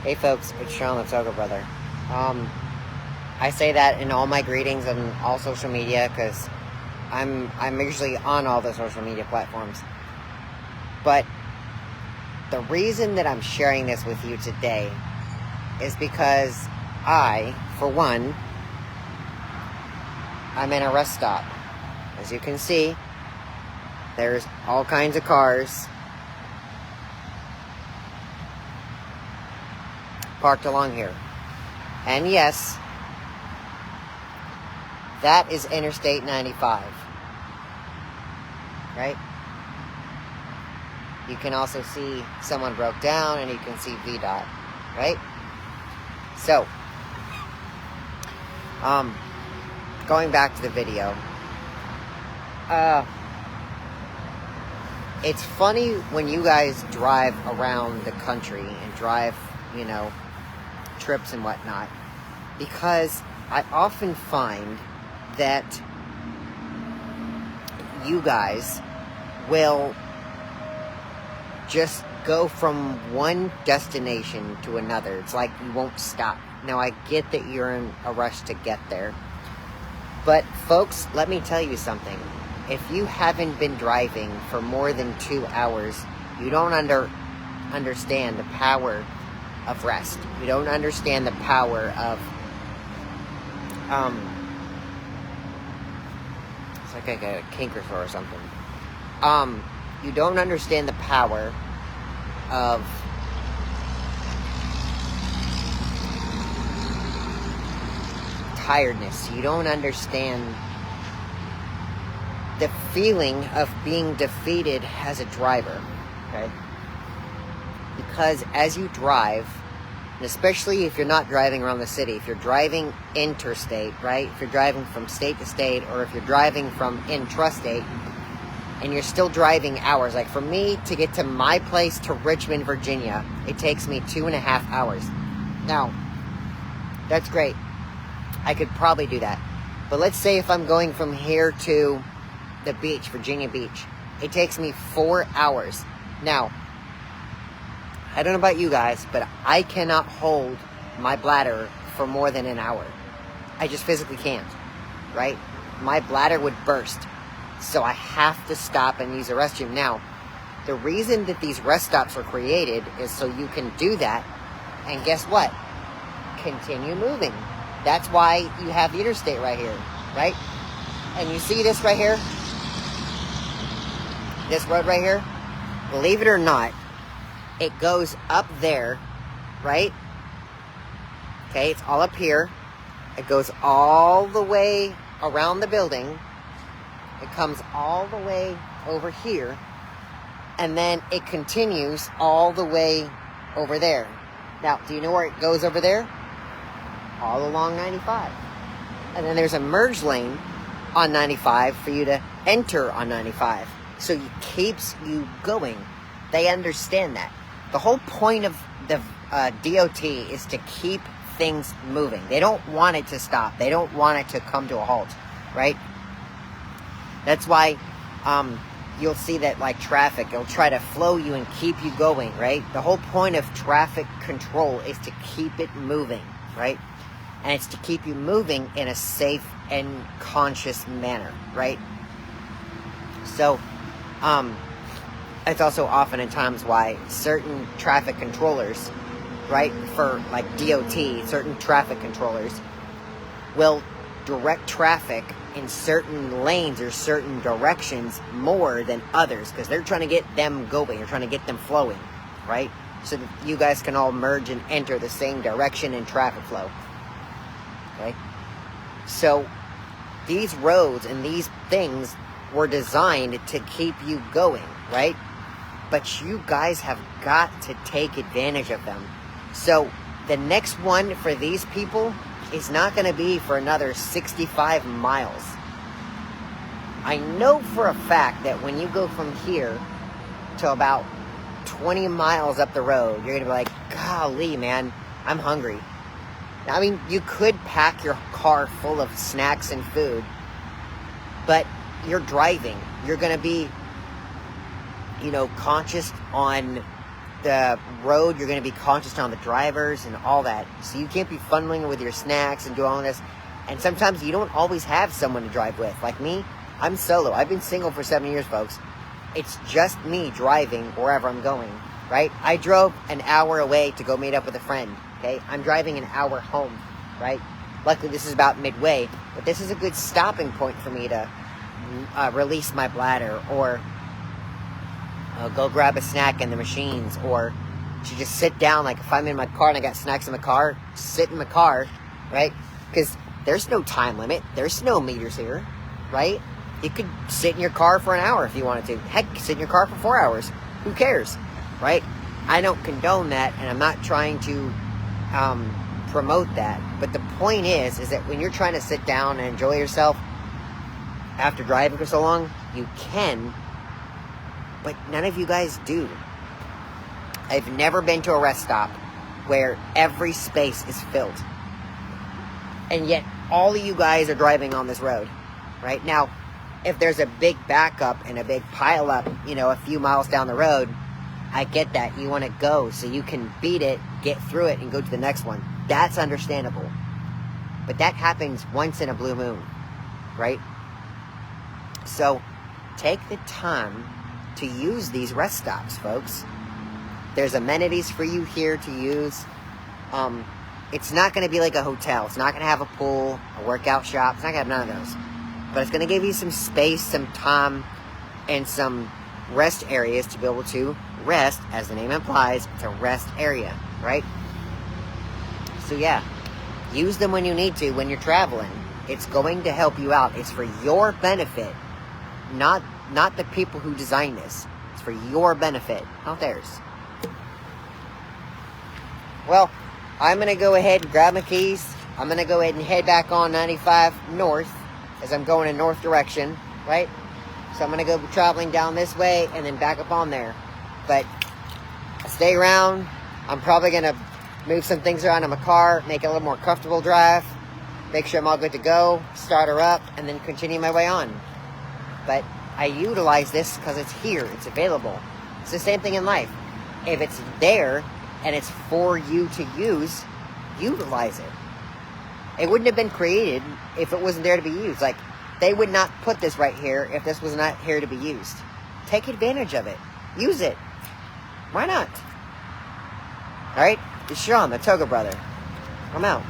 Hey folks, it's Sean the ToGA brother. I say that in all my greetings on all social media because I'm usually on all the social media platforms. But the reason that I'm sharing this with you today is because I, for one, I'm in a rest stop. As you can see, there's all kinds of cars parked along here. And yes, that is Interstate 95. Right? You can also see someone broke down and you can see VDOT. Right? So, going back to the video. It's funny when you guys drive around the country and drive, trips and whatnot, because I often find that you guys will just go from one destination to another. It's like you won't stop. Now, I get that you're in a rush to get there, but folks, let me tell you something. If you haven't been driving for more than 2 hours, you don't understand the power of rest. You don't understand the power of, it's like I got a canker sore or something. You don't understand the power of tiredness. You don't understand the feeling of being defeated as a driver, okay? Because as you drive, and especially if you're not driving around the city, if you're driving interstate, right? If you're driving from state to state, or if you're driving from intrastate, and you're still driving hours. Like for me, to get to my place to Richmond, Virginia, it takes me 2.5 hours. Now, that's great. I could probably do that. But let's say if I'm going from here to the beach, Virginia Beach, it takes me 4 hours. Now, I don't know about you guys, but I cannot hold my bladder for more than an hour. I just physically can't, right? My bladder would burst. So I have to stop and use a restroom. Now, the reason that these rest stops were created is so you can do that. And guess what? Continue moving. That's why you have the interstate right here, right? And you see this right here? This road right here? Believe it or not, it goes up there, right? Okay, it's all up here. It goes all the way around the building. It comes all the way over here. And then it continues all the way over there. Now, do you know where it goes over there? All along 95. And then there's a merge lane on 95 for you to enter on 95. So it keeps you going. They understand that. The whole point of the DOT is to keep things moving. They don't want it to stop. They don't want it to come to a halt, right? That's why you'll see that, like traffic, it'll try to flow you and keep you going, right? The whole point of traffic control is to keep it moving, right? And it's to keep you moving in a safe and conscious manner, right? So, it's also often in times why certain traffic controllers, right, for like DOT, certain traffic controllers will direct traffic in certain lanes or certain directions more than others because they're trying to get them going, they're trying to get them flowing, right? So that you guys can all merge and enter the same direction in traffic flow, okay? So these roads and these things were designed to keep you going, right? But you guys have got to take advantage of them. So the next one for these people is not going to be for another 65 miles. I know for a fact that when you go from here to about 20 miles up the road, you're going to be like, golly, man, I'm hungry. Now, I mean, you could pack your car full of snacks and food, but you're driving. You're going to be, conscious on the road, you're going to be conscious on the drivers and all that. So you can't be funneling with your snacks and doing all this. And sometimes you don't always have someone to drive with. Like me, I'm solo. I've been single for 7 years, folks. It's just me driving wherever I'm going, right? I drove an hour away to go meet up with a friend, okay? I'm driving an hour home, right? Luckily, this is about midway, but this is a good stopping point for me to release my bladder, or go grab a snack in the machines, or to just sit down. Like if I'm in my car and I got snacks in my car, sit in my car, right? Because there's no time limit. There's no meters here, right? You could sit in your car for an hour if you wanted to. Heck, sit in your car for 4 hours. Who cares, right? I don't condone that, and I'm not trying to promote that. But the point is that when you're trying to sit down and enjoy yourself after driving for so long, you can, but none of you guys do. I've never been to a rest stop where every space is filled. And yet, all of you guys are driving on this road, right? Now, if there's a big backup and a big pileup, a few miles down the road, I get that. You want to go so you can beat it, get through it, and go to the next one. That's understandable. But that happens once in a blue moon, right? So, take the time to use these rest stops, folks. There's amenities for you here to use. It's not going to be like a hotel. It's not going to have a pool, a workout shop. It's not going to have none of those. But it's going to give you some space, some time, and some rest areas to be able to rest. As the name implies, it's a rest area, right? So yeah, use them when you need to, when you're traveling. It's going to help you out. It's for your benefit, not the people who designed this. It's for your benefit, not theirs. Well, I'm going to go ahead and grab my keys. I'm going to go ahead and head back on 95 north as I'm going in north direction, right? So I'm going to go traveling down this way and then back up on there. But stay around. I'm probably going to move some things around in my car, make it a little more comfortable drive, make sure I'm all good to go, start her up, and then continue my way on. But I utilize this because it's here, it's available. It's the same thing in life. If it's there and it's for you to use, utilize it. It wouldn't have been created if it wasn't there to be used. Like, they would not put this right here if this was not here to be used. Take advantage of it. Use it. Why not? Alright? It's Sean, the ToGA brother. I'm out.